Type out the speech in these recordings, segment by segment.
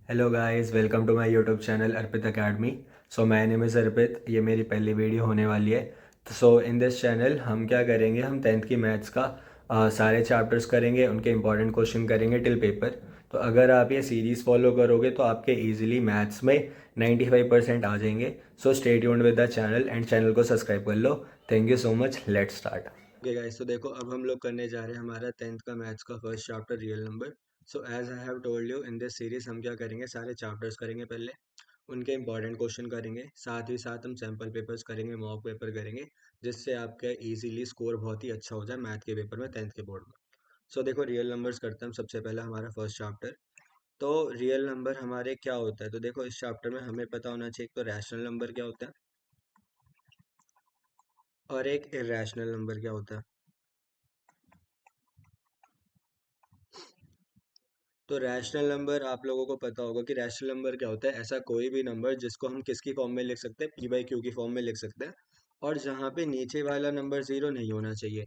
Hello guys, welcome to my YouTube channel Arpit academy. So my name is Arpit. ये मेरी पहली video होने वाली है। सो इन दिस चैनल हम क्या करेंगे, हम टेंथ की मैथ्स का सारे चैप्टर्स करेंगे, उनके इंपॉर्टेंट क्वेश्चन करेंगे टिल पेपर। तो अगर आप ये सीरीज़ फॉलो करोगे तो आपके इजीली मैथ्स में 95% आ जाएंगे। So stay tuned with the channel and channel को सब्सक्राइब कर लो। Thank you so much. Let's start. Okay guys, तो देखो अब हम लोग करने जा रहे हैं हमारा टेंथ का मैथ्स का first chapter real number. So as I have told you in this series हम क्या करेंगे, सारे चैप्टर्स करेंगे पहले, उनके इंपॉर्टेंट क्वेश्चन करेंगे, साथ ही साथ हम सैम्पल पेपर्स करेंगे, मॉक पेपर करेंगे, जिससे आपका इजीली स्कोर बहुत ही अच्छा हो जाए मैथ के पेपर में, टेंथ के बोर्ड में। सो देखो रियल नंबर्स करते हैं हम सबसे पहले हमारा फर्स्ट चैप्टर। तो रियल नंबर हमारे क्या होता है, तो देखो इस चैप्टर में हमें पता होना चाहिए तो रैशनल नंबर क्या होता है और एक इरेशनल नंबर क्या होता है। तो रैशनल नंबर आप लोगों को पता होगा कि रैशनल नंबर क्या होता है, ऐसा कोई भी नंबर जिसको हम किसकी फॉर्म में लिख सकते हैं, पी बाई क्यू की फॉर्म में लिख सकते हैं, और जहाँ पे नीचे वाला नंबर जीरो नहीं होना चाहिए।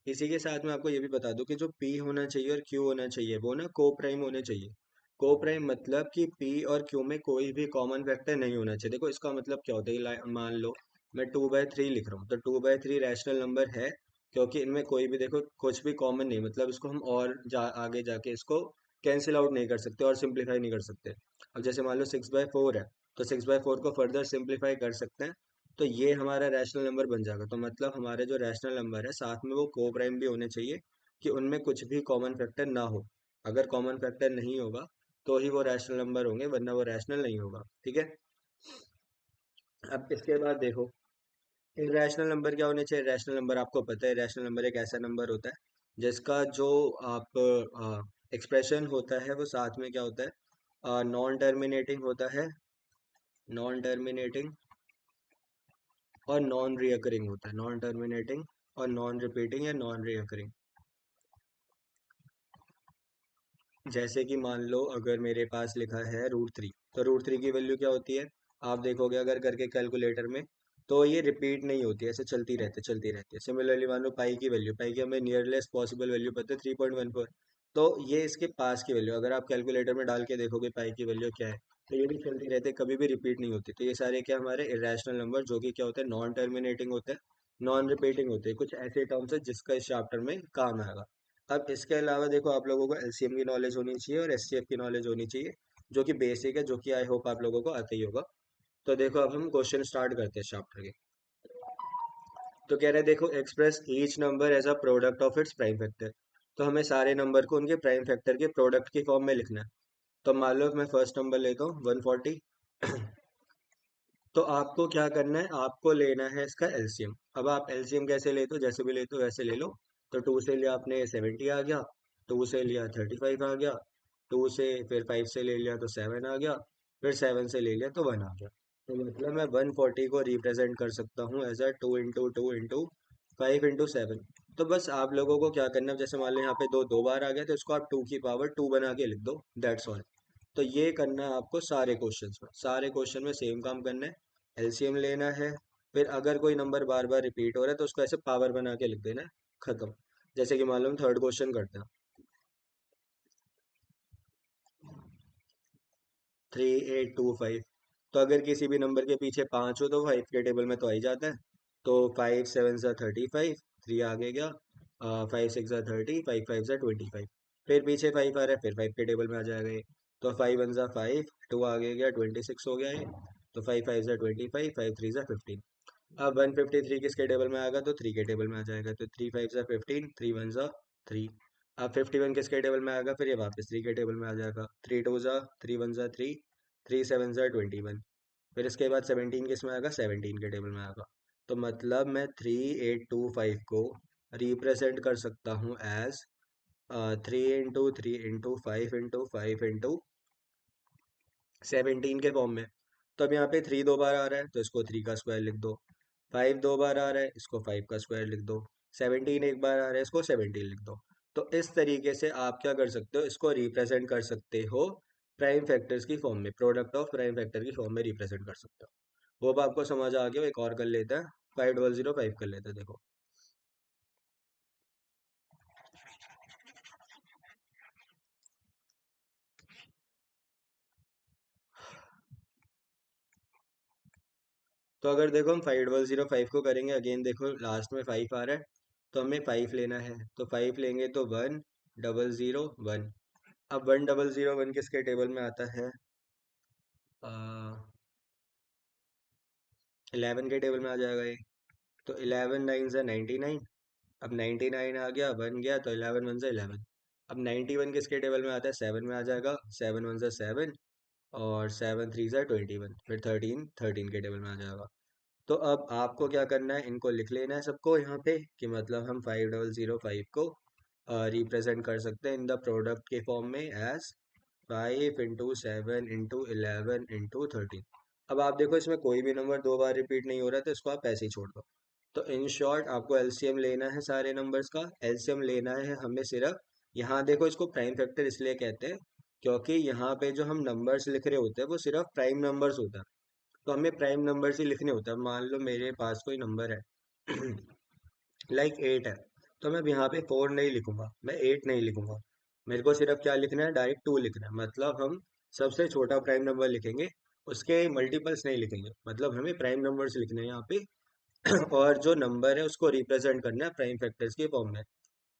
इसी के साथ मैं आपको ये भी बता दूं कि जो पी होना चाहिए और क्यू होना चाहिए वो ना को प्राइम होने चाहिए। को प्राइम मतलब कि पी और क्यू में कोई भी कॉमन फैक्टर नहीं होना चाहिए। देखो इसका मतलब क्या होता है, मान लो मैं 2/3 लिख रहा हूँ तो 2/3 रैशनल नंबर है, क्योंकि इनमें कोई भी देखो कुछ भी कॉमन नहीं, मतलब इसको हम और आगे जाके इसको कैंसिल आउट नहीं कर सकते और सिंप्लीफाई नहीं कर सकते। अब जैसे मान लो 6/4 है, तो 6/4 को फर्दर सिंप्लीफाई कर सकते हैं, तो ये हमारा रैशनल नंबर बन जाएगा। तो मतलब हमारे जो रैशनल नंबर है साथ में वो को प्राइम भी होने चाहिए, कि उनमें कुछ भी कॉमन फैक्टर ना हो। अगर कॉमन फैक्टर नहीं होगा तो ही वो रैशनल नंबर होंगे, वरना वो रैशनल नहीं होगा। ठीक है। अब इसके बाद देखो इरेशनल नंबर क्या होने चाहिए। रैशनल नंबर आपको पता है, रैशनल नंबर एक ऐसा नंबर होता है जिसका जो आप एक्सप्रेशन होता है वो साथ में क्या होता है, नॉन टर्मिनेटिंग होता है, नॉन टर्मिनेटिंग और नॉन रियकरिंग होता है, नॉन टर्मिनेटिंग और नॉन रिपीटिंग या नॉन रियकरिंग। जैसे कि मान लो अगर मेरे पास लिखा है √3, तो √3 की वैल्यू क्या होती है, आप देखोगे अगर करके कैलकुलेटर में, तो ये रिपीट नहीं होती है, ऐसे चलती रहती है। सिमिलरली मान लो पाई की वैल्यू, पाई की हमें नियरलेस्ट पॉसिबल वैल्यू पता है 3.14, तो ये इसके पास की वैल्यू अगर आप कैलकुलेटर में डाल के देखोगे पाई की वैल्यू क्या है, तो ये भी चलती रहती है, कभी भी रिपीट नहीं होती। तो ये सारे क्या हमारे इरेशनल नंबर, जो कि क्या होते हैं, नॉन टर्मिनेटिंग होते हैं, नॉन रिपीटिंग होते हैं, कुछ ऐसे टर्म्स है जिसका इस चैप्टर में काम आएगा। अब इसके अलावा देखो आप लोगों को एलसीएम की नॉलेज होनी चाहिए और एचसीएफ की नॉलेज होनी चाहिए, जो कि बेसिक है, जो कि आई होप आप लोगों को आता ही होगा। तो देखो अब हम क्वेश्चन स्टार्ट करते हैं चैप्टर के। तो कह रहे हैं देखो express each number as a product of its prime factor. तो हमें सारे नंबर को उनके प्राइम फैक्टर के प्रोडक्ट की फॉर्म में लिखना है। तो मान लो मैं फर्स्ट नंबर लेता हूँ 140। तो आपको क्या करना है, आपको लेना है इसका एलसीएम। अब आप एलसीएम कैसे लेते हो, जैसे भी लेते हो वैसे ले लो। तो 2 से लिया आपने 70 आ गया, 2 से लिया 35 आ गया, 2 से फिर 5 से ले लिया तो 7 आ गया, फिर 7 से ले लिया तो 1 आ गया। तो मतलब मैं 140 को रिप्रेजेंट कर सकता हूँ एज अ 2 × 2 × 5 × 7। तो बस आप लोगों को क्या करना है, जैसे मान लो यहाँ पे दो दो बार आ गया तो इसको आप 2 की पावर 2 बना के लिख दो, दैट्स ऑल। तो ये करना है आपको सारे क्वेश्चंस में, सारे क्वेश्चन में सेम काम करना है, एलसीएम लेना है। फिर अगर कोई नंबर बार बार रिपीट हो रहा है तो उसको ऐसे पावर बना के लिख देना है, खत्म। जैसे कि मान लो हम थर्ड क्वेश्चन करते हैं, 3825। तो अगर किसी भी नंबर के पीछे 5 हो तो 5 के टेबल में तो आ ही जाता है। तो 5 7 ज़ा 35, 3 आगे गया, 5 6 ज़ा 30, 5 5 ज़ा 25। फिर पीछे 5 आ रहा है, फिर 5 के टेबल में आ जाएगा ये। तो 5 1 ज़ा 5, 2 आगे गया, 26 हो गया ये। तो 5 5 ज़ा 25, 5 3 ज़ा 15। अब 153 किसके टेबल में आएगा, तो 3 के टेबल में आ जाएगा, तो 3 5 ज़ा 15, 3 1 ज़ा 3। अब 51 किसके टेबल में आएगा, फिर ये वापस 3 के टेबल में आ जाएगा, 3 2 ज़ा 3 1 ज़ा 3, 3 7 ज़ा 21। फिर इसके बाद 17 किस में आएगा, 17 के टेबल में आएगा। तो मतलब मैं 3825 को रिप्रेजेंट कर सकता हूँ एज 3 × 3 × 5 × 5 × 17 के फॉर्म में। तो अब यहाँ पे 3 दो बार आ रहा है तो इसको 3 का स्क्वायर लिख दो, 5 दो बार आ रहा है इसको 5 का स्क्वायर लिख दो, 17 एक बार आ रहा है इसको 17 लिख दो। तो इस तरीके से आप क्या कर सकते हो, इसको रिप्रेजेंट कर सकते हो प्राइम फैक्टर्स की फॉर्म में, प्रोडक्ट ऑफ प्राइम फैक्टर की फॉर्म में रिप्रेजेंट कर सकते हो। वो अब आपको समझ आ गया, एक और कर लेते हैं, 5005 कर लेते हैं। देखो तो अगर देखो हम 5005 को करेंगे, अगेन देखो लास्ट में 5 आ रहा है, तो हमें 5 लेना है, तो 5 लेंगे तो 1 0 0 1। अब 1 0 0 1 किसके टेबल में आता है? 11 के टेबल में आ जाएगा ये। तो 11 9 से 99। अब 99 आ गया, 1 गया, तो 11 1 से 11। अब 91 किसके टेबल में आता है? 7 में आ जाएगा, 7 1 से 7, और 7 3 से 21, फिर 13 13 के टेबल में आ जाएगा। तो अब आपको क्या करना है, इनको लिख लेना है सबको यहाँ पे, कि मतलब हम 5005 को रिप्रेजेंट कर सकते हैं इन द प्रोडक्ट के फॉर्म में एज 5 × 7 × 11 × 13। अब आप देखो इसमें कोई भी नंबर दो बार रिपीट नहीं हो रहा है, तो इसको आप ऐसे ही छोड़ दो। तो इन शॉर्ट आपको एलसीएम लेना है सारे नंबर्स का। एलसीएम लेना है हमें सिर्फ, यहाँ देखो इसको प्राइम फैक्टर इसलिए कहते हैं क्योंकि यहाँ पे जो हम नंबर्स लिख रहे होते हैं वो सिर्फ प्राइम नंबर्स होता है। तो हमें प्राइम नंबर्स ही लिखने होता है। मान लो मेरे पास कोई नंबर है लाइक 8 है, तो मैं अब यहाँ पे 4 नहीं लिखूंगा, मैं 8 नहीं लिखूंगा। मेरे को सिर्फ क्या लिखना है, डायरेक्ट 2 लिखना है। मतलब हम सबसे छोटा प्राइम नंबर लिखेंगे, उसके मल्टीपल्स नहीं लिखेंगे। मतलब हमें प्राइम नंबर्स लिखने हैं यहाँ पे और जो नंबर है उसको रिप्रेजेंट करना है प्राइम फैक्टर्स के फॉर्म में।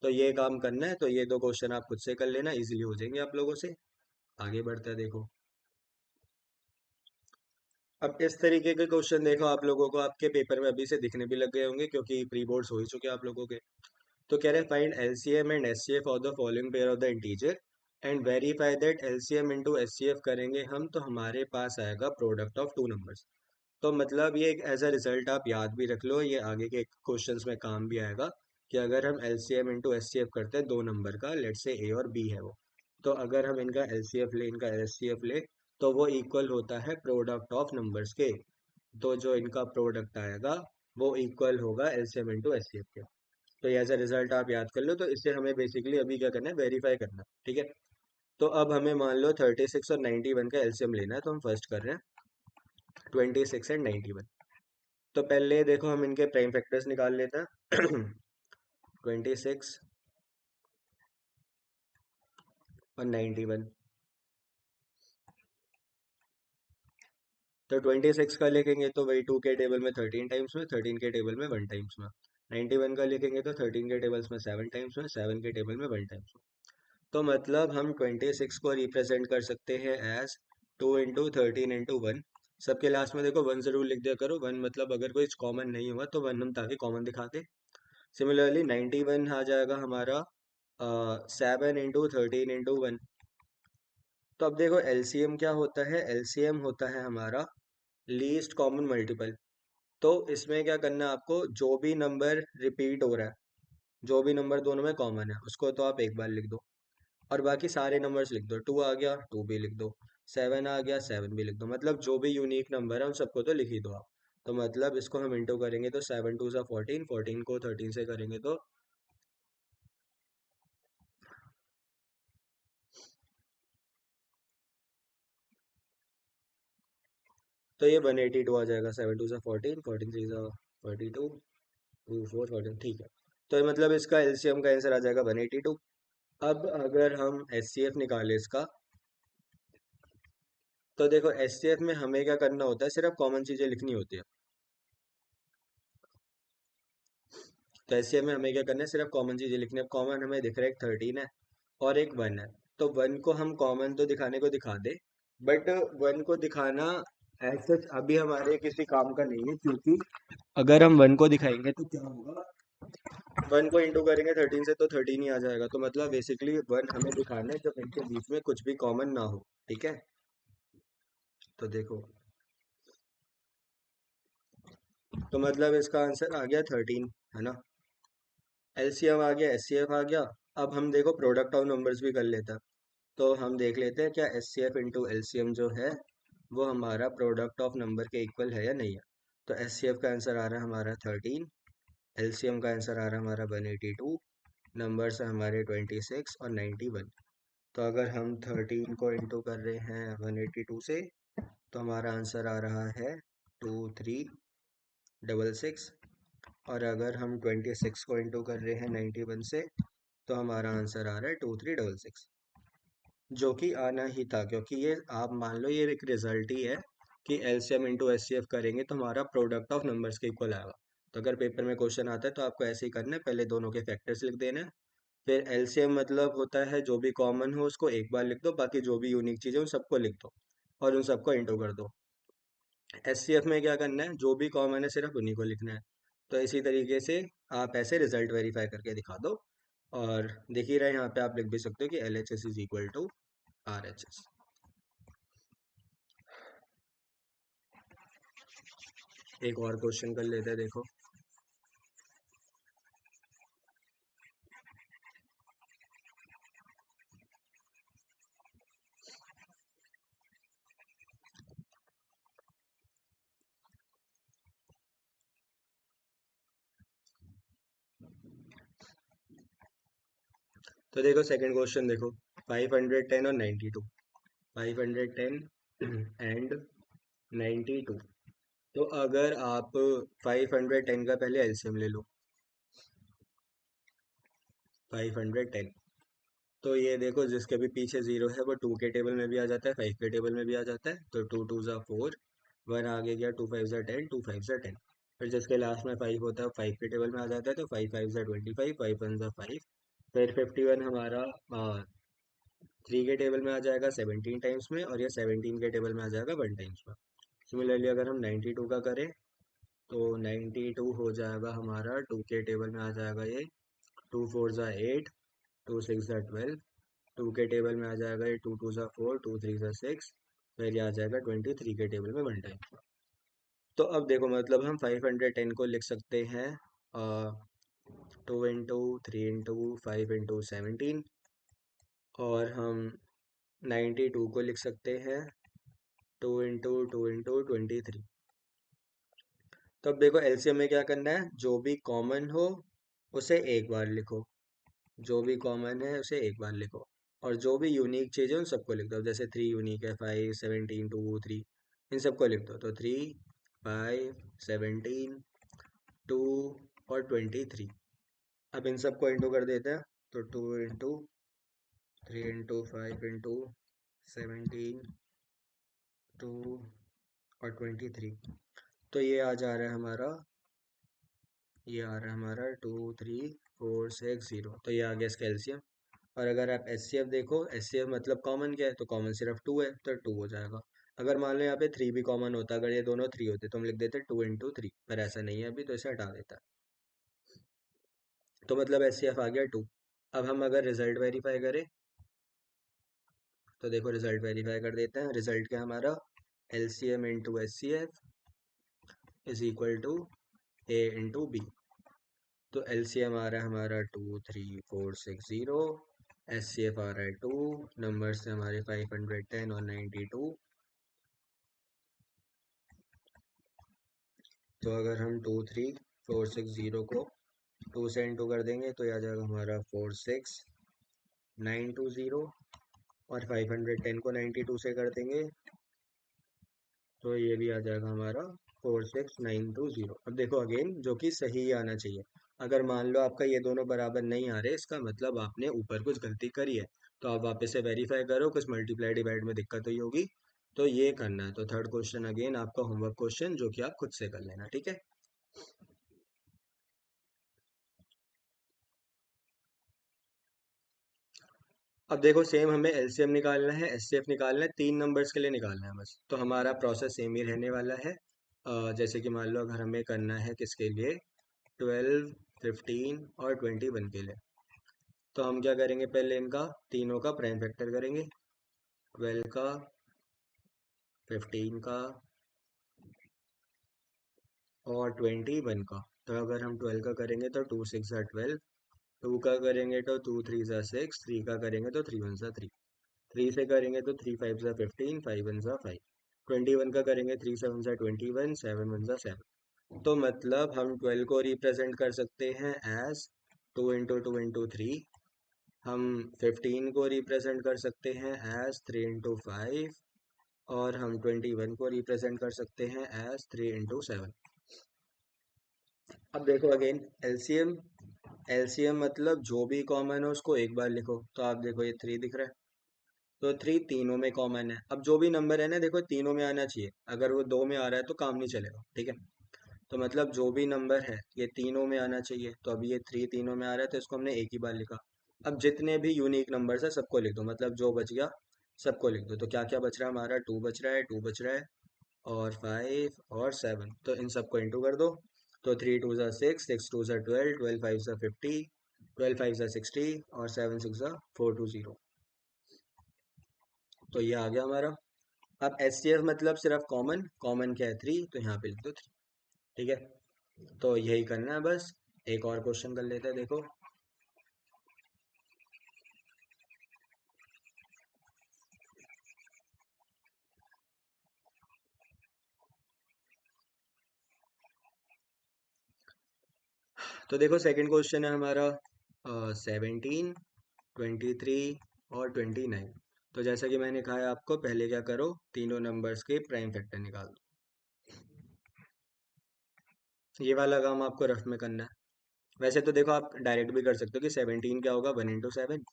तो ये काम करना है, तो ये दो क्वेश्चन आप खुद से कर लेना, इजीली हो जाएंगे आप लोगों से। आगे बढ़ते हैं, देखो अब इस तरीके के क्वेश्चन देखो आप लोगों को आपके पेपर में अभी से दिखने भी लग गए होंगे, क्योंकि प्री बोर्ड्स हो ही चुके हैं आप लोगों के। तो कह रहे हैं find LCM and HCF of the following pair of the integer and verify that LCM into HCF करेंगे हम, तो हमारे पास आएगा प्रोडक्ट ऑफ टू नंबर्स। तो मतलब ये एक एज अ रिजल्ट आप याद भी रख लो, ये आगे के क्वेश्चंस में काम भी आएगा, कि अगर हम एलसीएम इंटू एचसीएफ करते हैं दो नंबर का, लेट से ए और बी है वो, तो अगर हम इनका एलसीएफ ले इनका एचसीएफ ले, तो वो इक्वल होता है प्रोडक्ट ऑफ नंबर्स के। तो जो इनका प्रोडक्ट आएगा वो इक्वल होगा एलसीएम इंटू एचसीएफ के। तो ये एज अ रिजल्ट आप याद कर लो। तो इससे हमें बेसिकली अभी क्या करना है, वेरीफाई करना है, ठीक है। तो अब हमें मान लो 36 और 91 का एलसीएम लेना है, तो हम फर्स्ट कर रहे हैं 26 एंड 91। तो पहले देखो हम इनके प्राइम फैक्टर्स निकाल लेते हैं 26 और 91। तो 26 का लिखेंगे तो वही 2 के टेबल में 13 टाइम्स में, 13 के टेबल में 1 टाइम्स में। 91 का लिखेंगे तो 13 के टेबल्स में 7 टाइम्स में, 7 के टेबल में 1 टाइम्स में। तो मतलब हम 26 को रिप्रेजेंट कर सकते हैं एज 2 × 13 × 1। सबके लास्ट में देखो 1 जरूर लिख दिया करो, 1 मतलब अगर कोई कॉमन नहीं हुआ तो 1 हम ताकि कॉमन दिखाते। सिमिलरली 91 आ जाएगा हमारा 7 × 13 × 1। तो अब देखो एलसीएम क्या होता है, एलसीएम होता है हमारा लीस्ट कॉमन मल्टीपल। तो इसमें क्या करना है आपको, जो भी नंबर रिपीट हो रहा है, जो भी नंबर दोनों में कॉमन है उसको तो आप एक बार लिख दो, और बाकी सारे नंबर्स लिख दो। 2 आ गया 2 भी लिख दो, 7 आ गया 7 भी लिख दो। मतलब जो भी यूनिक नंबर है उन सबको तो लिख ही दो आप। तो मतलब इसको हम इंटू करेंगे तो 7 2 सा 14, 14 को 13 से करेंगे तो ये 182 आ जाएगा। 7 2 सा 14, 14 3 सा 42, 2 4 14, ठीक है। तो ये मतलब इसका एलसीएम का आंसर आ जाएगा 182। अब अगर हम एचसीएफ निकाले इसका, तो देखो एचसीएफ में हमें क्या करना होता है, सिर्फ कॉमन चीजें लिखनी होती है। तो एचसीएफ में हमें क्या करना है, सिर्फ कॉमन चीजें लिखनी है। कॉमन हमें दिख रहा है एक 13 है और एक 1 है। तो 1 को हम कॉमन तो दिखाने को दिखा दे, बट 1 को दिखाना एज सच अभी हमारे किसी काम का नहीं है, क्योंकि अगर हम 1 को दिखाएंगे तो क्या होगा, 1 को इंटू करेंगे 13 से तो 13 ही आ जाएगा। तो मतलब बेसिकली 1 हमें दिखाना है जब इनके बीच में कुछ भी कॉमन ना हो, ठीक है। तो देखो, तो मतलब इसका आंसर आ गया 13, है ना। एलसीएम आ गया, एचसीएफ आ गया। अब हम देखो प्रोडक्ट ऑफ नंबर्स भी कर लेते हैं। तो हम देख लेते हैं क्या एचसीएफ इंटू एलसीएम जो है वो हमारा प्रोडक्ट ऑफ नंबर के इक्वल है या नहीं है। तो एचसीएफ का आंसर आ रहा है हमारा 13, एलसीएम का आंसर आ रहा है हमारा 182, नंबर्स है हमारे 26 और 91। तो अगर हम 13 को इंटू कर रहे हैं 182 से, तो हमारा आंसर आ रहा है 2366। और अगर हम 26 को इंटू कर रहे हैं 91 से, तो हमारा आंसर आ रहा है 2366, जो कि आना ही था, क्योंकि ये आप मान लो ये एक रिजल्ट ही है कि एलसीएम इंटू एचसीएफ करेंगे तो हमारा प्रोडक्ट ऑफ नंबर्स के इक्वल आएगा। तो अगर पेपर में क्वेश्चन आता है तो आपको ऐसे ही करना है, पहले दोनों के फैक्टर्स लिख देना है। फिर एलसीएम मतलब होता है जो भी कॉमन हो उसको एक बार लिख दो, बाकी जो भी यूनिक चीज़ है उन सबको लिख दो और उन सबको इंटू कर दो। एचसीएफ में क्या करना है, जो भी कॉमन है सिर्फ उन्हीं को लिखना है। तो इसी तरीके से आप ऐसे रिजल्ट वेरीफाई करके दिखा दो। और दिख ही रहा है यहाँ पे, आप लिख भी सकते हो कि L H S is equal to R H S. एक और क्वेश्चन कर लेते हैं, देखो। तो देखो सेकंड क्वेश्चन देखो, 510 और 92, 510 एंड 92। तो अगर आप 510 का पहले एलसीएम ले लो, 510, तो ये देखो जिसके भी पीछे जीरो है वो टू के टेबल में भी आ जाता है, फाइव के टेबल में भी आ जाता है। तो टू टू ज़ा फोर, वन आगे गया, टू फाइव ज़ा टेन, टू फाइव ज़ा टेन। फिर जिसके लास्ट में फाइव होता है वो फाइव के टेबल में आ जाता है, तो फाइव फाइव ज़ा 25, फाइव वन ज़ा फाइव। फिर 51 हमारा थ्री के टेबल में आ जाएगा 17 टाइम्स में, और ये 17 के टेबल में आ जाएगा वन टाइम्स में। सिमिलरली अगर हम 92 का करें तो 92 हो जाएगा हमारा टू के टेबल में आ जाएगा ये, टू फोर ज़ा एट, टू सिक्स ज़ा 12। टू के टेबल में आ जाएगा ये, टू टू ज़ा फोर, टू थ्री ज़ा सिक्स। फिर ये आ जाएगा 23 के टेबल में वन टाइम। तो अब देखो मतलब हम 510 को लिख सकते हैं to into three into five into 17, और हम 92 को लिख सकते हैं टू इंटू 23। तो अब देखो एलसीएम में क्या करना है, जो भी कॉमन हो उसे एक बार लिखो, जो भी कॉमन है उसे एक बार लिखो, और जो भी यूनिक चीज़ है उन सबको लिख दो। जैसे थ्री यूनिक है, फाइव, 17, टू, थ्री, इन सबको लिख दो। तो थ्री, फाइव, 17, टू और 23। अब इन सबको इंटू कर देते हैं। तो two into three into five into 17, two और 23। तो ये आ जा रहा है हमारा, ये आ रहा है हमारा 23460। तो ये आ गया इसका एलसीएम। और अगर आप एच सी एफ देखो, एच सी एफ मतलब कॉमन क्या है, तो कॉमन सिर्फ टू है तो टू हो जाएगा। अगर मान लो यहाँ पे थ्री भी कॉमन होता, अगर ये दोनों थ्री होते तो हम लिख देते टू इंटू थ्री, पर ऐसा नहीं है अभी, तो इसे हटा देता है। तो मतलब एच सी एफ आ गया टू। अब हम अगर रिजल्ट वेरीफाई करें तो देखो रिजल्ट वेरीफाई कर देते हैं। रिजल्ट क्या हमारा, L C M into H C F is equal to A into B. तो एल सी एम आ रहा है हमारा 23460, एच सी एफ आ रहा है टू, नंबर से हमारे 510 और 92। तो अगर हम 23460 को टू से इंटू कर देंगे तो ये आ जाएगा हमारा 46920, और 510 को 92 से कर देंगे तो ये भी आ जाएगा हमारा 46920। अब देखो अगेन जो कि सही ही आना चाहिए। अगर मान लो आपका ये दोनों बराबर नहीं आ रहे, इसका मतलब आपने ऊपर कुछ गलती करी है। तो आप वापस से वेरीफाई करो, कुछ मल्टीप्लाई डिवाइड में दिक्कत हुई होगी, तो ये करना है। तो थर्ड क्वेश्चन अगेन आपका होमवर्क क्वेश्चन, जो कि आप खुद से कर लेना, ठीक है। अब देखो सेम हमें एलसीएम निकालना है, एचसीएफ निकालना है, तीन नंबर्स के लिए निकालना है बस। तो हमारा प्रोसेस सेम ही रहने वाला है। जैसे कि मान लो अगर हमें करना है किसके लिए, 12, 15 और 21 के लिए, तो हम क्या करेंगे, पहले इनका तीनों का प्राइम फैक्टर करेंगे, 12 का, 15 का और 21 का। तो अगर हम 12 का करेंगे तो टू सिक्स ज़ा 12, टू का करेंगे तो टू थ्री ज़ा सिक्स, थ्री का करेंगे तो थ्री वन ज़ा थ्री, थ्री से करेंगे तो थ्री फाइव ज़ा 15, फाइव वन ज़ा फाइव, 21 का करेंगे थ्री सेवन ज़ा 21, सेवन वन ज़ा सेवन। तो मतलब हम 12 को रिप्रेजेंट कर सकते हैं एज टू इंटू थ्री, हम 15 को रिप्रेजेंट कर सकते हैं एज थ्री इंटू फाइव, और हम 21 को रिप्रेजेंट कर सकते हैं एज थ्री इंटू सेवन। अब देखो अगेन एलसीएम, एलसीएम मतलब जो भी कॉमन हो उसको एक बार लिखो। तो आप देखो ये थ्री दिख रहा है, तो थ्री तीनों में कॉमन है। अब जो भी नंबर है ना देखो तीनों में आना चाहिए, अगर वो दो में आ रहा है तो काम नहीं चलेगा, ठीक है। तो मतलब जो भी नंबर है ये तीनों में आना चाहिए, तो अब ये थ्री तीनों में आ रहा है तो इसको हमने एक ही बार लिखा। अब जितने भी यूनिक नंबर्स है सबको लिख दो, मतलब जो बच गया सबको लिख दो। तो क्या क्या बच रहा है हमारा, टू बच रहा है, टू बच रहा है, और फाइव और सेवन, तो इन सबको इंटू कर दो। तो थ्री टू ज़ा सिक्स, सिक्स टू ज़ा ट्वेल्व, ट्वेल्व फाइव ज़ा फिफ्टी, ट्वेल्व फाइव ज़ा सिक्सटी, और सेवन सिक्स ज़ा फोर टू ज़ीरो। तो ये आ गया हमारा। अब एच सी एफ मतलब सिर्फ कॉमन, कॉमन क्या है थ्री, तो यहाँ पे लिख दो थ्री, ठीक है। तो यही करना है बस। एक और क्वेश्चन कर लेते हैं, देखो। तो देखो सेकंड क्वेश्चन है हमारा 17, 23 और 29। तो जैसा कि मैंने कहा है आपको, पहले क्या करो, तीनों नंबर्स के प्राइम फैक्टर निकाल दो। ये वाला काम आपको रफ में करना है। वैसे तो देखो आप डायरेक्ट भी कर सकते हो कि 17 क्या होगा, 1 इंटू 7।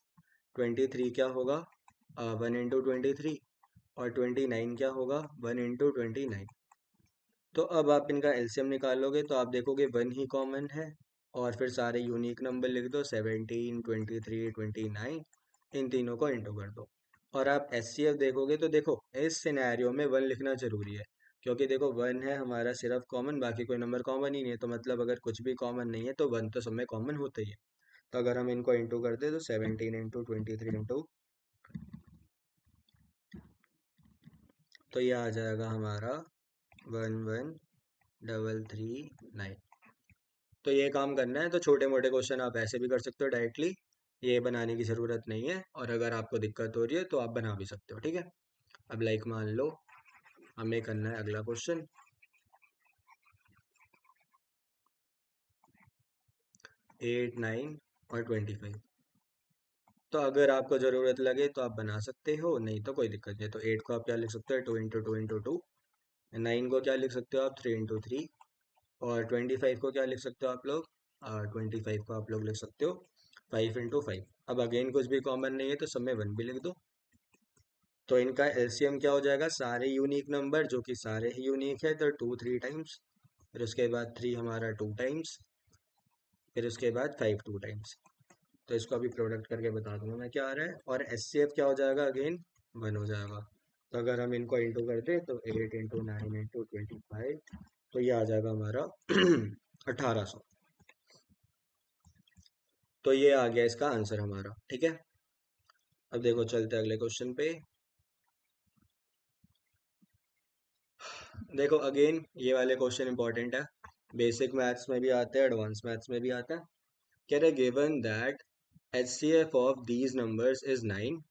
23 क्या होगा, 1 इंटू 23। और 29 क्या होगा, 1 इंटू 29। तो अब आप इनका एलसीएम निकालोगे तो आप देखोगे वन ही कॉमन है, और फिर सारे यूनिक नंबर लिख दो, 17, 23, 29, इन तीनों को इंटू कर दो। और आप एच सी एफ देखोगे तो देखो इस सिनेरियो में वन लिखना जरूरी है, क्योंकि देखो वन है हमारा सिर्फ कॉमन, बाकी कोई नंबर कॉमन ही नहीं है, तो मतलब अगर कुछ भी कॉमन नहीं है तो वन तो सब में कॉमन होता ही है। तो अगर हम इनको इंटू कर दे तो 17 इंटू 23 इंटू, तो ये आ जाएगा हमारा 11,339। तो ये काम करना है तो छोटे मोटे क्वेश्चन आप ऐसे भी कर सकते हो डायरेक्टली, ये बनाने की ज़रूरत नहीं है। और अगर आपको दिक्कत हो रही है तो आप बना भी सकते हो, ठीक है। अब लाइक मान लो हमें करना है अगला क्वेश्चन, 8, 9 और 25। तो अगर आपको ज़रूरत लगे तो आप बना सकते हो, नहीं तो कोई दिक्कत नहीं है। तो 8 को आप क्या लिख सकते हो, 2 इंटू 2 इंटू 2। 9 को क्या लिख सकते हो आप, 3 इंटू 3। और 25 को क्या लिख सकते हो आप लोग, 25 को आप लोग लिख सकते हो 5 इंटू 5। अब अगेन कुछ भी कॉमन नहीं है तो सब में वन भी लिख दो। तो इनका एलसीएम क्या हो जाएगा, सारे यूनिक नंबर जो कि सारे ही यूनिक है, तो टू थ्री टाइम्स, फिर उसके बाद थ्री हमारा टू टाइम्स, फिर उसके बाद फाइव टू टाइम्स। तो इसको अभी प्रोडक्ट करके बता दूंगा मैं क्या आ रहा है। और एस सी एफ क्या हो जाएगा, अगेन वन हो जाएगा। तो अगर हम इनको इंटू करते तो 8 इंटू 9 इंटू 25, तो ये आ जाएगा हमारा 1800। तो ये आ गया इसका आंसर हमारा, ठीक है। अब देखो चलते हैं अगले क्वेश्चन पे। देखो अगेन ये वाले क्वेश्चन इंपॉर्टेंट है, बेसिक मैथ्स में भी आते हैं, एडवांस मैथ्स में भी आता है। कह रहे given that H C F of these numbers is 9,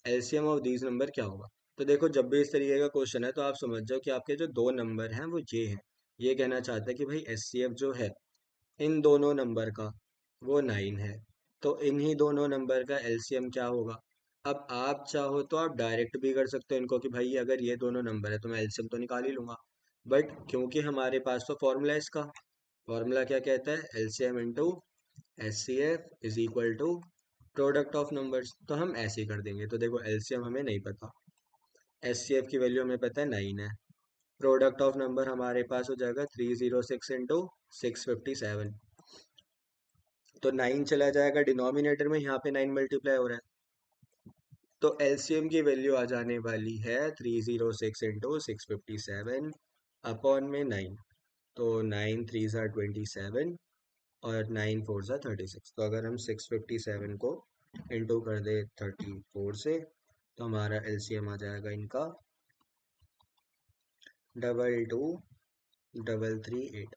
LCM of these number क्या होगा। तो देखो जब भी इस तरीके का क्वेश्चन है तो आप समझ जाओ कि आपके जो दो नंबर हैं वो ये हैं। ये कहना चाहता है कि भाई एच सी एफ जो है इन दोनों नंबर का वो 9 है, तो इन्हीं दोनों नंबर का एलसीएम क्या होगा। अब आप चाहो तो आप डायरेक्ट भी कर सकते हो इनको कि भाई अगर ये दोनों नंबर है तो मैं एलसीएम तो निकाल ही लूंगा। बट क्योंकि हमारे पास तो फॉर्मूला है इसका, फॉर्मूला क्या कहता है, LCM into H C F is equal to product of numbers. तो हम ऐसे ही कर देंगे। तो देखो एलसीएम हमें नहीं पता, एच सी एफ की वैल्यू हमें पता है 9 है, प्रोडक्ट ऑफ नंबर हमारे पास हो जाएगा 306 इंटू 657। तो 9 चला जाएगा डिनोमिनेटर में, यहाँ पे 9 मल्टीप्लाई हो रहा है, तो एलसीएम की वैल्यू आ जाने वाली है 306 इंटू 657 अपॉन में 9। तो 9 3 ज़ा 27, और 9 4 ज़ा 36। तो अगर हम 657 को इंटू कर दे 34 से, तो हमारा एलसीएम आ जाएगा इनका 22,238।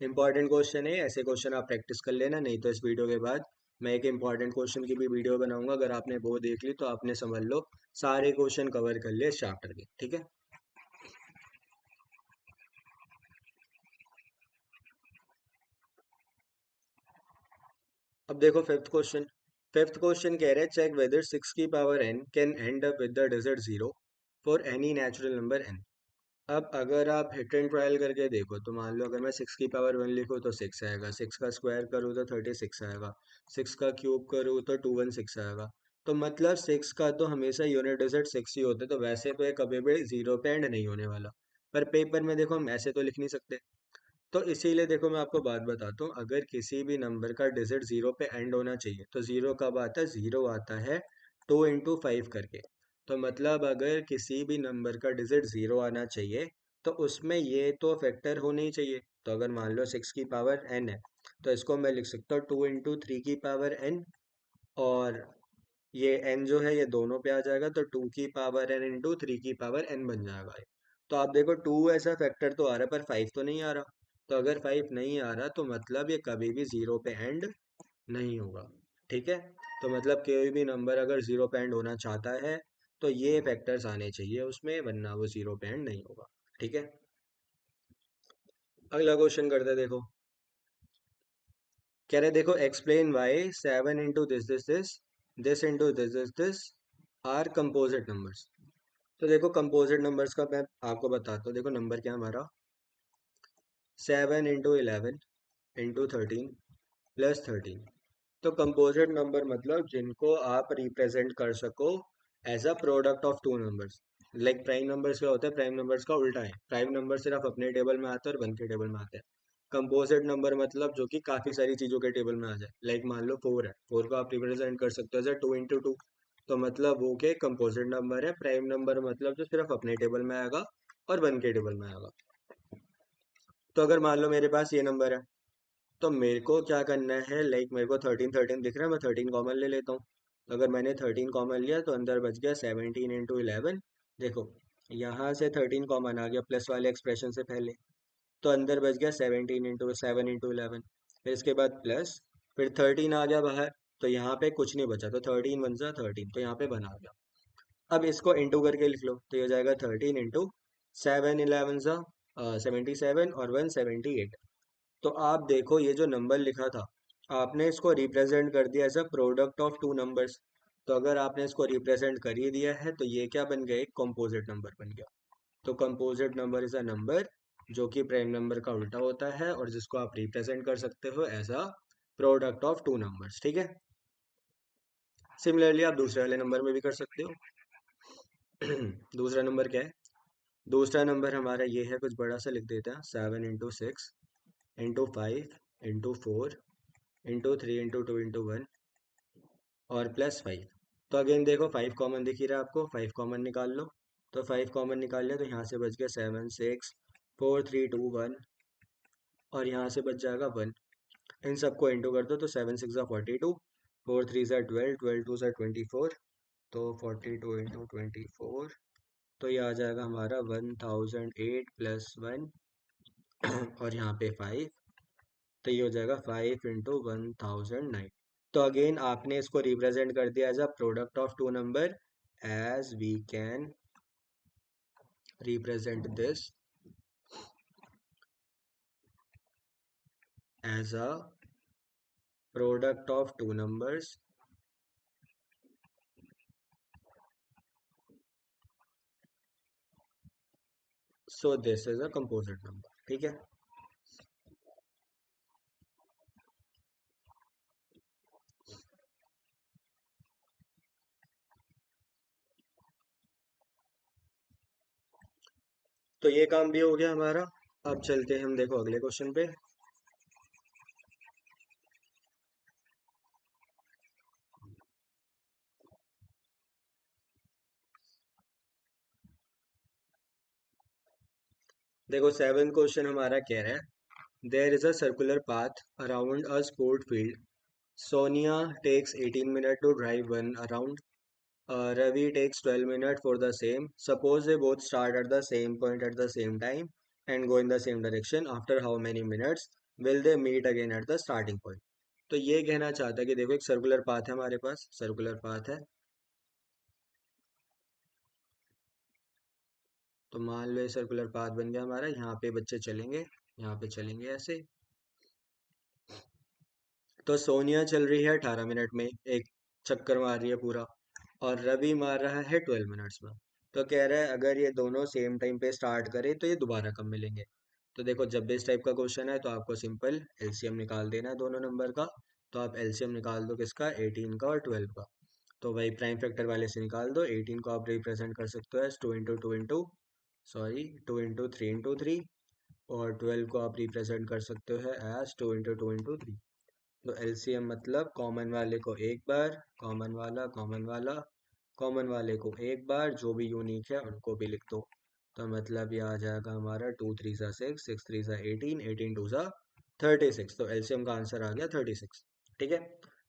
इंपॉर्टेंट क्वेश्चन है, ऐसे क्वेश्चन आप प्रैक्टिस कर लेना, नहीं तो इस वीडियो के बाद मैं एक इंपॉर्टेंट क्वेश्चन की भी वीडियो बनाऊंगा। अगर आपने वो देख ली तो आपने समझ लो सारे क्वेश्चन कवर कर लिए इस चैप्टर के, ठीक है। अब देखो फिफ्थ क्वेश्चन। फिफ्थ क्वेश्चन कह रहे हैं चेक वेदर 6 की power n can and up with the digit 0 for any natural number n। अब अगर आप हिट एंड ट्रायल करके देखो तो मान लो अगर मैं 6 की पावर 1 लिखूँ तो 6 आएगा, 6 का स्क्वायर करूँ तो 36 आएगा, 6 का क्यूब करूँ तो 216 आएगा। तो मतलब 6 का तो हमेशा यूनिट डिजिट 6 ही होते, तो वैसे तो ये कभी भी 0 पे एंड नहीं होने वाला। पर पेपर में देखो हम ऐसे तो लिख नहीं सकते। तो इसीलिए देखो मैं आपको बात बताता हूँ, अगर किसी भी नंबर का डिजिट 0 पे एंड होना चाहिए तो 0 कब आता है? 0 आता है 2 into 5 करके। तो मतलब अगर किसी भी नंबर का डिजिट 0 आना चाहिए तो उसमें ये तो फैक्टर होने ही चाहिए। तो अगर मान लो 6 की पावर n है, तो इसको मैं लिख सकता हूँ 2 into 3 की पावर n। और ये n जो है ये दोनों पे आ जाएगा, तो 2 की पावर n इंटू 3 की पावर n बन जाएगा ये। तो आप देखो 2 ऐसा फैक्टर तो आ रहा है पर 5 तो नहीं आ रहा। तो अगर 5 नहीं आ रहा तो मतलब ये कभी भी 0 पे एंड नहीं होगा। ठीक है। तो मतलब कोई भी नंबर अगर 0 पे एंड होना चाहता है तो ये फैक्टर्स आने चाहिए उसमें, वरना वो 0 पे एंड नहीं होगा। ठीक है। अगला क्वेश्चन करते हैं, देखो। कह रहे देखो, explain why 7 into this into this are composite numbers. तो देखो कंपोजिट नंबर्स का मैं आपको बताता हूँ। देखो नंबर क्या है हमारा? 7 into 11 into 13 +13। तो कंपोजिट नंबर मतलब जिनको आप रिप्रेजेंट कर सको as a product of two numbers. Like prime numbers क्या होता है? प्राइम नंबर्स का उल्टा है। प्राइम नंबर सिर्फ अपने टेबल में आते हैं और वन के टेबल में आते हैं। कंपोजिट नंबर मतलब जो कि काफी सारी चीजों के टेबल में आ जाए। लाइक मान लो 4 है, 4 को आप रिप्रेजेंट कर सकते हो एज अ 2 into 2। तो मतलब वो के कंपोजिट नंबर है। प्राइम नंबर मतलब जो सिर्फ अपने टेबल में आएगा और वन के टेबल में आएगा। तो अगर मान लो मेरे पास ये नंबर है, तो मेरे को क्या करना है? लाइक मेरे को 13 13 दिख रहा है, मैं 13 कॉमन ले लेता हूँ। तो अगर मैंने 13 कॉमन लिया तो अंदर बच गया 17 into 11। देखो यहाँ से 13 कॉमन आ गया प्लस वाले एक्सप्रेशन से पहले। तो अंदर बच गया 17 into 7 into 11। फिर इसके बाद प्लस, फिर 13 आ गया बाहर। तो यहाँ पे कुछ नहीं बचा, तो 13 वन जा 13, तो यहाँ पे बना गया। अब इसको इंटू करके लिख लो, तो ये हो जाएगा 13 into 7 11 जा 77 और 178। तो आप देखो ये जो नंबर लिखा था, आपने इसको रिप्रेजेंट कर दिया as a product of two numbers. तो अगर आपने इसको रिप्रेजेंट कर ही दिया है तो ये क्या बन गया? एक कंपोजिट नंबर बन गया। तो composite number is a number जो कि प्राइम नंबर का उल्टा होता है और जिसको आप रिप्रेजेंट कर सकते हो as a product of two numbers. ठीक है। सिमिलरली आप दूसरे वाले नंबर में भी कर सकते हो। दूसरा नंबर क्या है? दूसरा नंबर हमारा ये है, कुछ बड़ा सा लिख देते हैं। 7 into 6 into 5 into 4 into 3 into 2 into 1 और +5। तो अगेन देखो 5 कॉमन दिख ही रहा है आपको, 5 कॉमन निकाल लो। तो 5 कॉमन निकाल लिया तो यहाँ से बच गया 7 6 4 3 2 1। और यहाँ से बच जाएगा 1। इन सबको इंटू कर दो, तो 7 6 42, 4 3 12, 12 2 24। तो 42 into 24, तो ये आ जाएगा हमारा 1008 +1। और यहाँ पे 5। तो ये हो जाएगा 5 into 1009। तो अगेन आपने इसको रिप्रेजेंट कर दिया as a product of two number, as we can represent this as a product of two numbers. So this is a composite number. ठीक है। तो ये काम भी हो गया हमारा। अब चलते हैं हम, देखो अगले क्वेश्चन पे। देखो 7 क्वेश्चन हमारा कह रहा है, there is a circular path around a sport field. Sonia takes 18 minutes to drive one around. Ravi takes 12 minutes for the same. Suppose they both start at the same point at the same time and go in the same direction. After how many minutes will they meet again at the starting point? तो ये कहना चाहता है कि देखो एक circular path है हमारे पास, सर्कुलर पाथ है। तो मान लो ये सर्कुलर पाथ बन गया हमारा। यहाँ पे बच्चे चलेंगे, यहाँ पे चलेंगे ऐसे। तो सोनिया चल रही है 18 मिनट में, एक चक्कर मार रही है पूरा। और रवि मार रहा है 12 मिनट्स में। तो कह रहा है अगर ये दोनों सेम टाइम पे स्टार्ट करें तो ये दोबारा कब मिलेंगे? तो देखो जब भी इस टाइप का क्वेश्चन है तो आपको सिंपल एलसीएम निकाल देना है दोनों नंबर का। तो आप एलसीएम निकाल दो किसका? 18 का और 12 का। तो भाई प्राइम फैक्टर वाले से निकाल दो। 18 को आप रिप्रेजेंट कर सकते हो एज 2 इंटू 3 इंटू 3, और 12 को आप रिप्रेजेंट कर सकते हो एज 2 इंटू 3। तो एलसीएम मतलब कॉमन वाले को एक बार, कॉमन वाला, कॉमन वाला, कॉमन वाले को एक बार, जो भी यूनिक है उनको भी लिख दो। तो मतलब ये आ जाएगा हमारा 2 3 6, 6 3 18, 18 2 36। तो एलसीएम का आंसर आ गया 36। ठीक है।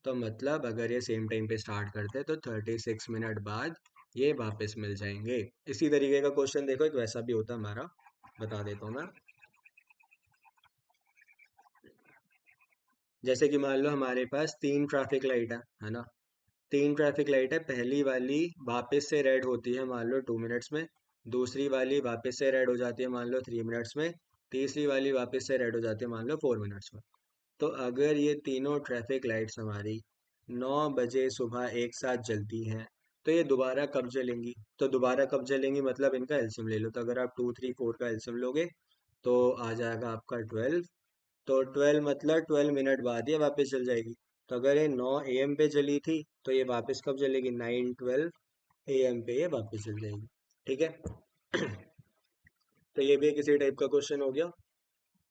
तो मतलब अगर ये सेम टाइम पे स्टार्ट करते हैं तो 36 मिनट बाद ये वापस मिल जाएंगे। इसी तरीके का क्वेश्चन देखो एक वैसा भी होता है हमारा, बता देता हूँ मैं। जैसे कि मान लो हमारे पास 3 ट्रैफिक लाइट है ना। 3 ट्रैफिक लाइट है, पहली वाली वापस से रेड होती है मान लो 2 मिनट्स में, दूसरी वाली वापस से रेड हो जाती है मान लो 3 मिनट्स में, तीसरी वाली वापस से रेड हो जाती है मान लो 4 मिनट्स में। तो अगर ये तीनों ट्रैफिक लाइट्स हमारी 9 बजे सुबह एक साथ जलती हैं, तो ये दोबारा कब जलेंगी? तो दोबारा कब जलेंगी मतलब इनका एलसीएम ले लो। तो अगर आप 2 3 4 का एलसीएम लोगे तो आ जाएगा आपका 12। तो 12 मतलब 12 मिनट बाद ये वापस चल जाएगी। तो अगर ये 9 AM पे जली थी तो ये वापस कब जलेगी? 9 12 AM पे ये वापस चल जाएगी। ठीक है। तो ये भी किसी टाइप का क्वेश्चन हो गया।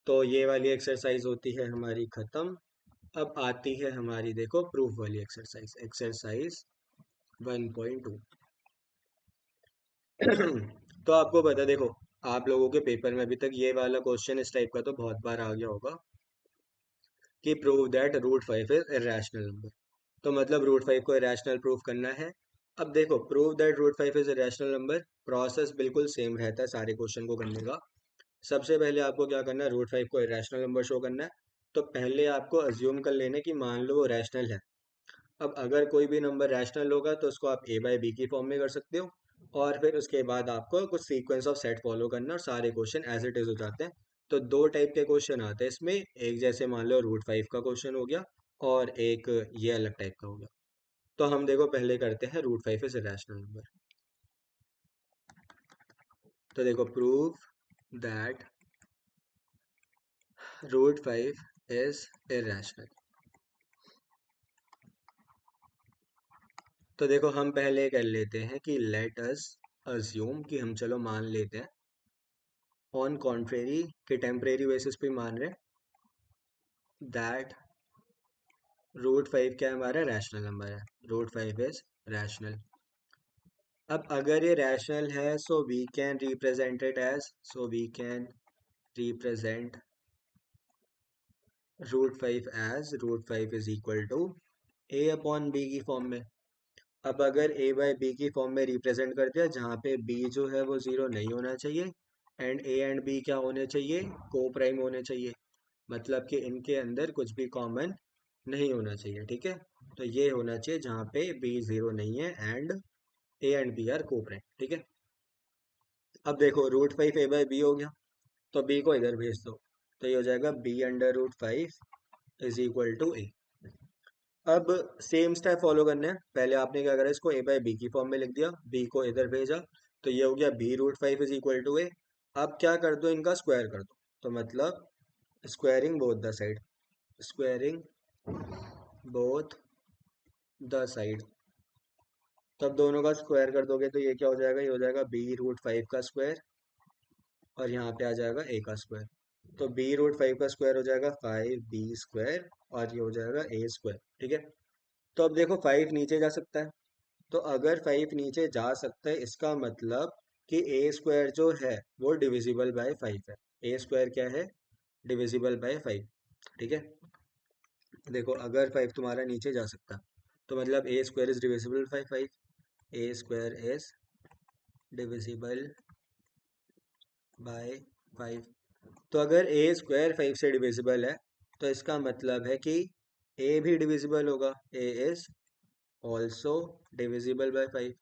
तो ये वाली एक्सरसाइज होती है हमारी खत्म। अब आती है हमारी देखो प्रूफ वाली एक्सरसाइज, एक्सरसाइज 1.2। तो आपको पता देखो, आप लोगों के पेपर में अभी तक ये वाला क्वेश्चन इस टाइप का तो बहुत बार आ गया होगा कि prove that root 5 is irrational number. तो मतलब रूट 5 को इरेशनल प्रूव करना है। अब देखो prove that root 5 is irrational number, process बिल्कुल सेम रहता है सारे क्वेश्चन को करने का। सबसे पहले आपको क्या करना है, रूट 5 को इरेशनल नंबर शो करना है। तो पहले आपको अज्यूम कर लेना कि मान लो वो रैशनल है। अब अगर कोई भी नंबर रैशनल होगा तो उसको आप a/b की फॉर्म में कर सकते हो, और फिर उसके बाद आपको कुछ सीक्वेंस ऑफ सेट फॉलो करना है और सारे क्वेश्चन एज इट इज हो जाते हैं। तो दो टाइप के क्वेश्चन आते हैं इसमें, एक जैसे मान लो रूट 5 का क्वेश्चन हो गया, और एक ये अलग टाइप का हो गया। तो हम देखो पहले करते हैं रूट 5 इज रैशनल नंबर। तो देखो prove that root 5 is irrational. तो देखो हम पहले कर लेते हैं कि लेट अस अज्यूम कि हम चलो मान लेते हैं ऑन कॉन्ट्रेरी के टेम्परेरी बेसिस पे मान रहे हैं दैट रूट 5 क्या है हमारा रैशनल नंबर है, रूट 5 इज रैशनल। अब अगर ये रैशनल है so we can represent it as, so we can represent root 5 as root 5 is equal to a/b की फॉर्म में। अब अगर a/b की फॉर्म में रिप्रेजेंट कर दिया जहाँ पे b जो है वो जीरो नहीं होना चाहिए, एंड a एंड b क्या होने चाहिए, को प्राइम होने चाहिए। मतलब कि इनके अंदर कुछ भी कॉमन नहीं होना चाहिए। ठीक है। तो ये होना चाहिए जहाँ पे b जीरो नहीं है and a and b are coprime. ठीक है। अब देखो रूट 5 a/b हो गया, तो b को इधर भेज दो। तो ये हो जाएगा b/√5 is equal to a। अब सेम स्टेप फॉलो करने हैं। पहले आपने क्या करा, इसको a/b की फॉर्म में लिख दिया, b को इधर भेजा। तो ये हो गया b√5 is equal to a। अब क्या कर दो, इनका स्क्वायर कर दो। तो मतलब squaring both the side, squaring both the side. तब दोनों का स्क्वायर कर दोगे तो ये क्या हो जाएगा, ये हो जाएगा b√5 का स्क्वायर, और यहाँ पे आ जाएगा a का स्क्वायर। तो b√5 का स्क्वायर हो जाएगा 5b², और ये हो जाएगा a²। ठीक है। तो अब देखो 5 नीचे जा सकता है। तो अगर 5 नीचे जा सकता है इसका मतलब कि a² जो है वो डिविजिबल बाय 5 है। a² क्या है, डिविजिबल बाय 5। ठीक है। देखो अगर 5 तुम्हारा नीचे जा सकता तो मतलब a² is divisible by 5, a² is divisible by 5। तो अगर a² 5 से डिविजिबल है तो इसका मतलब है कि a भी डिविजिबल होगा, a is also divisible by 5।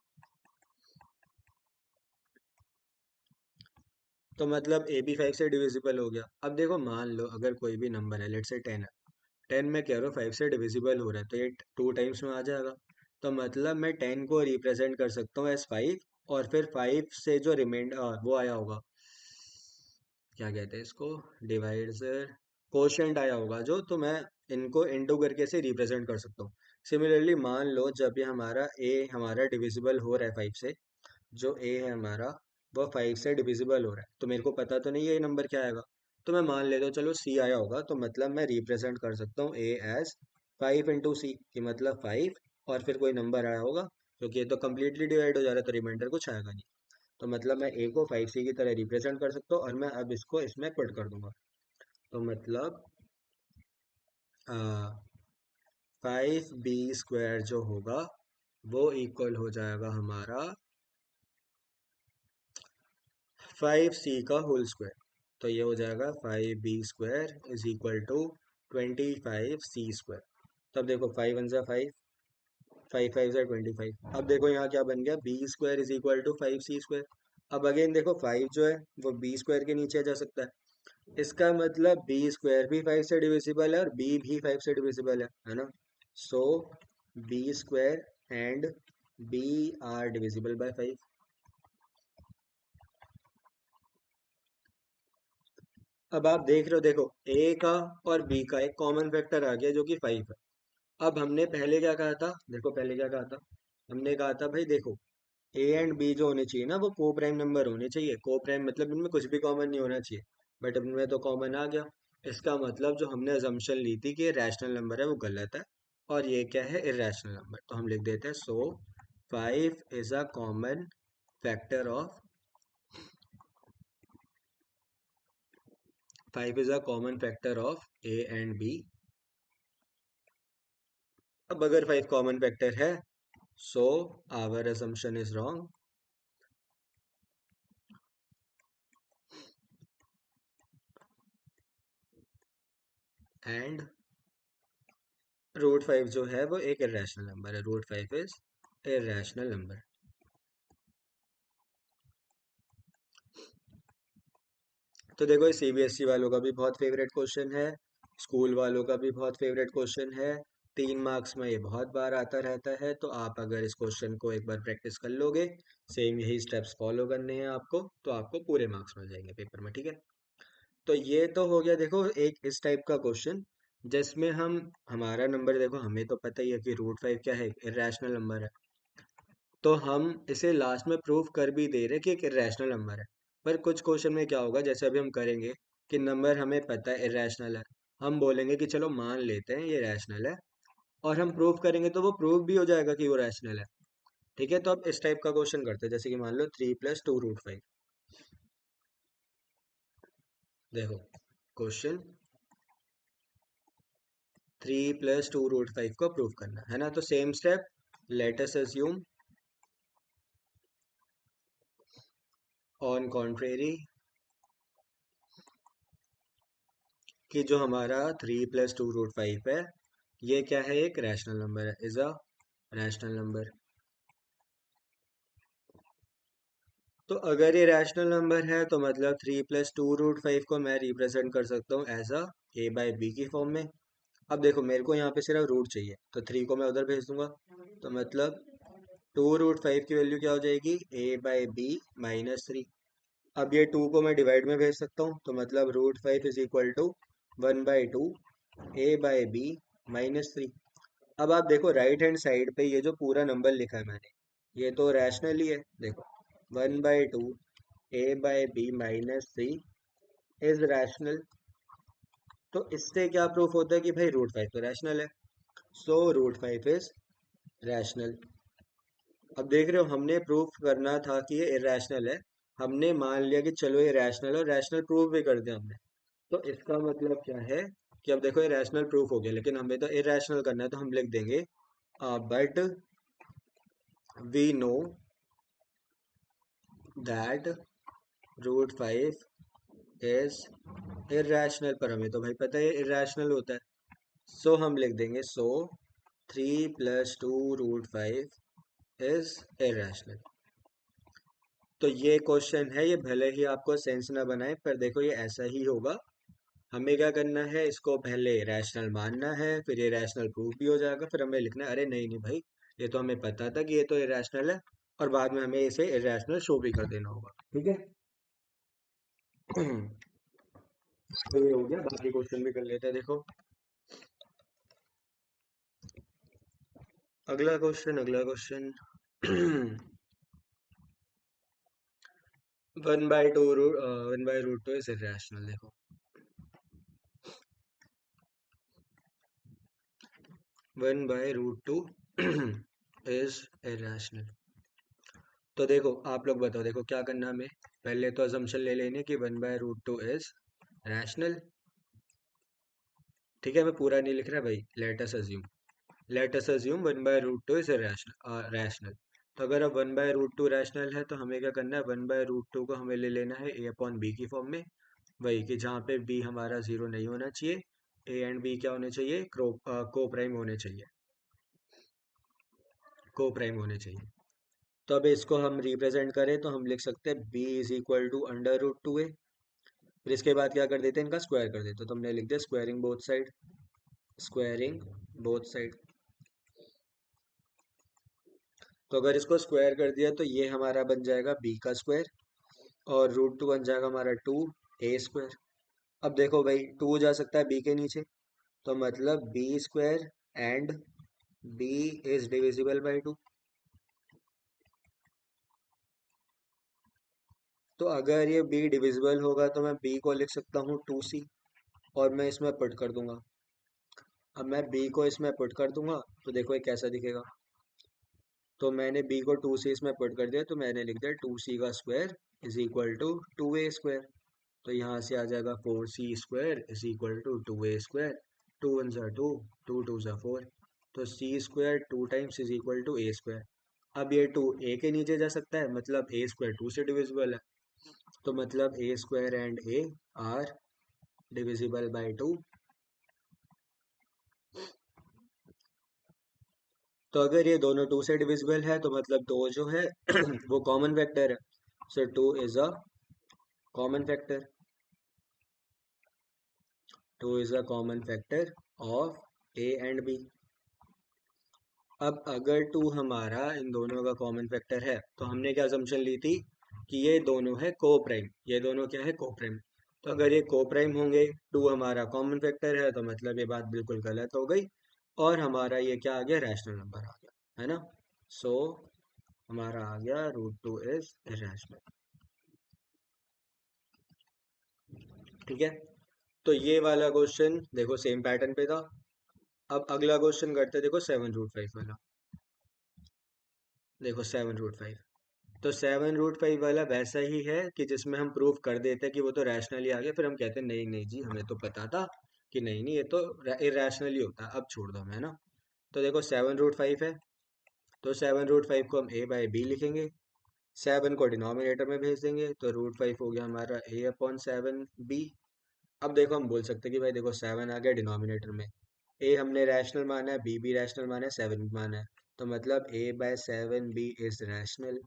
तो मतलब ए भी 5 से डिविजिबल हो गया। अब देखो मान लो अगर कोई भी नंबर है, लेट से 10 है, 10 में कह रहा हूँ 5 से डिविजिबल हो रहा है, तो ये 2 टाइम्स में आ जाएगा। तो मतलब मैं 10 को रिप्रेजेंट कर सकता हूँ एज 5, और फिर 5 से जो रिमाइंडर वो आया होगा, क्या कहते हैं इसको, डिवाइडर, कोशेंट आया होगा जो, तो मैं इनको इनटू करके से रिप्रेजेंट कर सकता हूँ। सिमिलरली मान लो जब ये हमारा ए हमारा डिविजिबल हो रहा है 5 से, जो ए है हमारा वो 5 से डिविजिबल हो रहा है, तो मेरे को पता तो नहीं है ये नंबर क्या आएगा। तो मैं मान लेता हूँ चलो सी आया होगा, तो मतलब मैं रिप्रेजेंट कर सकता हूँ ए एज 5 × सी, कि मतलब 5 और फिर कोई नंबर आया होगा, क्योंकि ये तो कम्प्लीटली डिवाइड हो जा रहा है तो रिमाइंडर कुछ आएगा नहीं। तो मतलब मैं ए को 5 सी की तरह रिप्रेजेंट कर सकता हूँ, और मैं अब इसको इसमें पुट कर दूंगा। तो मतलब 5b² जो होगा वो इक्वल हो जाएगा हमारा 5c² तो ये हो जाएगा 5b² is equal to 25c²। तब देखो 5 1 ज़ा 5, 5 5 ज़ा 25। अब देखो यहाँ क्या बन गया, b² is equal to 5c²। अब अगेन देखो 5 जो है वो b² के नीचे जा सकता है, इसका मतलब b² भी 5 से डिविजिबल है और b भी 5 से डिविजिबल है ना। So b² and b are divisible by 5। अब आप देख रहे हो, देखो a का और b का एक कॉमन फैक्टर आ गया जो कि 5 है। अब हमने पहले क्या कहा था, देखो पहले क्या कहा था, हमने कहा था भाई देखो ए एंड बी जो होने चाहिए ना वो को प्राइम नंबर होने चाहिए। को प्राइम मतलब इनमें कुछ भी कॉमन नहीं होना चाहिए, बट इनमें तो कॉमन आ गया। इसका मतलब जो हमने अजम्पशन ली थी कि ये रैशनल नंबर है वो गलत है, और ये क्या है, इरेशनल नंबर। तो हम लिख देते हैं so 5 is a common factor of A and B. अब अगर 5 कॉमन फैक्टर है, so our assumption is wrong, and √5 जो है वो एक इरेशनल नंबर है। √5 इज इरेशनल नंबर। तो देखो ये सीबीएसई वालों का भी बहुत फेवरेट क्वेश्चन है, स्कूल वालों का भी बहुत फेवरेट क्वेश्चन है। 3 मार्क्स में ये बहुत बार आता रहता है, तो आप अगर इस क्वेश्चन को एक बार प्रैक्टिस कर लोगे, सेम यही स्टेप्स फॉलो करने हैं आपको, तो आपको पूरे मार्क्स मिल जाएंगे पेपर में, ठीक है। तो ये तो हो गया देखो एक इस टाइप का क्वेश्चन, जिसमें हम हमारा नंबर देखो हमें तो पता ही है कि √5 क्या है, इरेशनल नंबर है। तो हम इसे लास्ट में प्रूव कर भी दे रहे कि एक इरेशनल नंबर है। पर कुछ क्वेश्चन में क्या होगा, जैसे अभी हम करेंगे कि नंबर हमें पता है इरेशनल है, हम बोलेंगे कि चलो मान लेते हैं ये रैशनल है, और हम प्रूव करेंगे तो वो प्रूव भी हो जाएगा कि वो रैशनल है। ठीक है, तो अब इस टाइप का क्वेश्चन करते हैं, जैसे कि मान लो 3 + 2√5। देखो क्वेश्चन 3 + 2√5 को प्रूव करना है ना, तो same step, let us assume on contrary कि जो हमारा 3 + 2√5 है ये क्या है, एक रैशनल नंबर है, इज अ रैशनल नंबर। तो अगर ये रैशनल नंबर है तो मतलब 3 + 2√5 को मैं रिप्रेजेंट कर सकता हूँ एज अ a/b की फॉर्म में। अब देखो मेरे को यहाँ पे सिर्फ रूट चाहिए, तो 3 को मैं उधर भेज दूंगा, तो मतलब 2√5 की वैल्यू क्या हो जाएगी, a/b - 3। अब ये 2 को मैं डिवाइड में भेज सकता हूँ, तो मतलब √5 इज इक्वल टू 1/2 a/b - 3। अब आप देखो राइट हैंड साइड पे ये जो पूरा नंबर लिखा है मैंने, ये तो रैशनल ही है। देखो 1/2 a/b - 3 इज रैशनल। तो इससे क्या प्रूफ होता है कि भाई √5 तो रैशनल है, सो √5 इज रैशनल। अब देख रहे हो हमने प्रूफ करना था कि ये इरेशनल है, हमने मान लिया कि चलो ये रैशनल है और रैशनल प्रूफ भी कर दिया हमने। तो इसका मतलब क्या है कि अब देखो ये रैशनल प्रूफ हो गया, लेकिन हमें तो इरेशनल करना है, तो हम लिख देंगे but we know that √5 is irrational. पर हमें तो भाई पता है इरेशनल होता है, सो हम लिख देंगे सो 3 + 2√5 इज इरेशनल। तो ये क्वेश्चन है, ये भले ही आपको सेंस ना बनाए पर देखो ये ऐसा ही होगा। हमें क्या करना है, इसको पहले रैशनल मानना है, फिर ये रैशनल प्रूफ भी हो जाएगा, फिर हमें लिखना है अरे नहीं नहीं भाई ये तो हमें पता था कि ये तो इरेशनल है, और बाद में हमें इसे इरेशनल शो भी कर देना होगा, ठीक है। तो ये हो गया, बाकी क्वेश्चन भी कर लेते हैं। देखो अगला क्वेश्चन 1/2 इज इरेशनल। देखो 1/√2 इज इरेशनल। तो देखो आप लोग बताओ, देखो क्या करना हमें। पहले तो अजम्पशन ले लेने कि 1/√2 इज रैशनल। ठीक है, मैं पूरा नहीं लिख रहा भाई। Let us assume 1/√2 is rational. तो अगर अब 1/√2 रैशनल है तो हमें क्या करना है, 1/√2 को हमें ले लेना है ए अपॉन बी की फॉर्म में। वही कि जहाँ पे बी हमारा जीरो नहीं होना चाहिए, ए एंड बी क्या होने चाहिए, को प्राइम होने चाहिए, को प्राइम होने चाहिए। तो अब इसको हम रिप्रेजेंट करें तो हम लिख सकते हैं बी इज इक्वल टू √2 ए। फिर इसके बाद क्या कर देते हैं, इनका स्क्वायर कर देते हैं। तो हमने लिख दिया squaring both side, squaring both side. तो अगर इसको स्क्वायर कर दिया तो ये हमारा बन जाएगा बी का स्क्वायर, और √2 बन जाएगा हमारा 2 a स्क्वायर। अब देखो भाई, 2 जा सकता है बी के नीचे, तो मतलब B square and B is divisible by 2। तो अगर ये बी डिविजिबल होगा तो मैं बी को लिख सकता हूँ 2c, और मैं इसमें पुट कर दूंगा। अब मैं बी को इसमें पुट कर दूंगा तो देखो ये कैसा दिखेगा। तो मैंने बी को 2c इसमें पुट कर दिया, तो मैंने लिख दिया 2c का square is equal to 2a square. तो यहाँ से आ जाएगा 4c square is equal to 2a square. 2 1 ज़ा 2, 2 2 ज़ा 4। तो c square 2 times is equal to a square. अब ये 2 a के नीचे जा सकता है, मतलब a स्क्वायर 2 से डिविजिबल है। तो मतलब a square and a are divisible by 2। तो अगर ये दोनों 2 से डिविजिबल है तो मतलब 2 जो है वो कॉमन वेक्टर है। सो 2 is a common factor, 2 is a common factor of a and b। अब अगर 2 हमारा इन दोनों का कॉमन फैक्टर है तो हमने क्या assumption ली थी कि ये दोनों है को प्राइम। ये दोनों क्या है, को प्राइम। तो अगर ये को प्राइम होंगे, 2 हमारा कॉमन फैक्टर है, तो मतलब ये बात बिल्कुल गलत हो गई, और हमारा ये क्या आ गया, रैशनल नंबर आ गया, है ना। सो हमारा आ गया √2 इज इरेशनल। ठीक है, तो ये वाला क्वेश्चन देखो सेम पैटर्न पे था। अब अगला क्वेश्चन करते, देखो 7√5 वाला। देखो 7√5, तो 7√5 वाला वैसा ही है कि जिसमें हम प्रूव कर देते हैं कि वो तो रैशनली आ गया, फिर हम कहते हैं नहीं नहीं जी, हमें तो पता था कि नहीं नहीं, ये तो इरेशनली होता है, अब छोड़ दो हमें, है ना। तो देखो 7√5 है, तो 7√5 को हम a बाई बी लिखेंगे। 7 को डिनोमिनेटर में भेज देंगे, तो √5 हो गया हमारा a/7b। अब देखो हम बोल सकते हैं कि भाई देखो 7 आ गया डिनोमिनेटर में, a हमने रैशनल माना है, b भी रैशनल माना है, 7 भी माना है, तो मतलब a/7b इज रैशनल।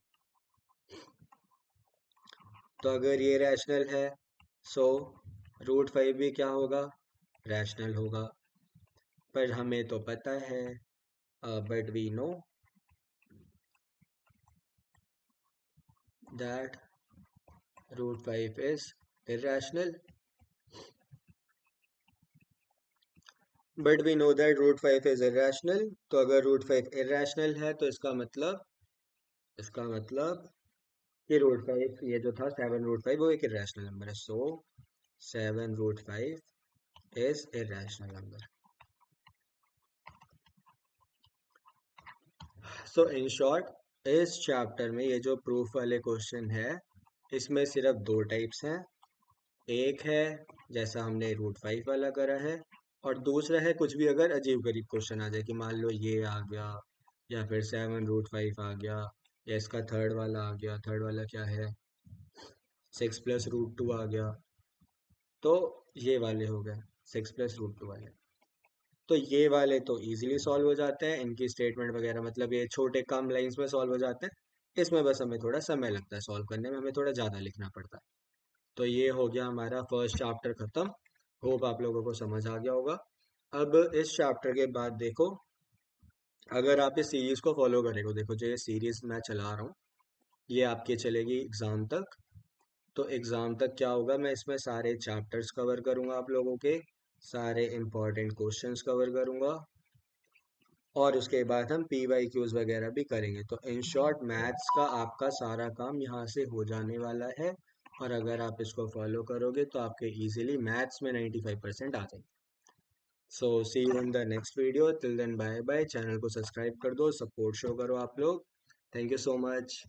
तो अगर ये रैशनल है, सो √5 भी क्या होगा, रैशनल होगा। पर हमें तो पता है, but we know that √5 is irrational। But we know that √5 is irrational। तो अगर √5 irrational है तो इसका मतलब कि √5 ये जो था 7√5 वो एक irrational नंबर है। सो 7√5 is irrational number. So in short इस चैप्टर में ये जो प्रूफ वाले क्वेश्चन है, इसमें सिर्फ दो टाइप्स हैं। एक है जैसा हमने √5 वाला करा है, और दूसरा है कुछ भी अगर अजीब गरीब क्वेश्चन आ जाए कि मान लो ये आ गया, या फिर 7√5 आ गया, या इसका थर्ड वाला आ गया। थर्ड वाला क्या है, 6 + √2 आ गया। तो ये वाले हो गए 6 + √2 वाले। तो ये वाले तो इजीली सॉल्व हो जाते हैं, इनकी स्टेटमेंट वगैरह, मतलब ये छोटे कम लाइंस में सॉल्व हो जाते हैं। इसमें बस हमें थोड़ा समय लगता है सॉल्व करने में, हमें थोड़ा ज़्यादा लिखना पड़ता है। तो ये हो गया हमारा फर्स्ट चैप्टर खत्म। होप आप लोगों को समझ आ गया होगा। अब इस चैप्टर के बाद देखो, अगर आप इस सीरीज को फॉलो करेंगे, देखो जो ये सीरीज मैं चला रहा हूँ ये आपकी चलेगी एग्जाम तक। तो एग्जाम तक क्या होगा, मैं इसमें सारे चैप्टर्स कवर करूंगा, आप लोगों के सारे इंपॉर्टेंट क्वेश्चंस कवर करूंगा। और उसके बाद हम पी वाई क्यूज वगैरह भी करेंगे। तो इन शॉर्ट मैथ्स का आपका सारा काम यहाँ से हो जाने वाला है, और अगर आप इसको फॉलो करोगे तो आपके इजीली मैथ्स में 95% आ जाएंगे। So see you in the next video, till then bye bye. Channel को सब्सक्राइब कर दो, सपोर्ट शो करो आप लोग। Thank you so much.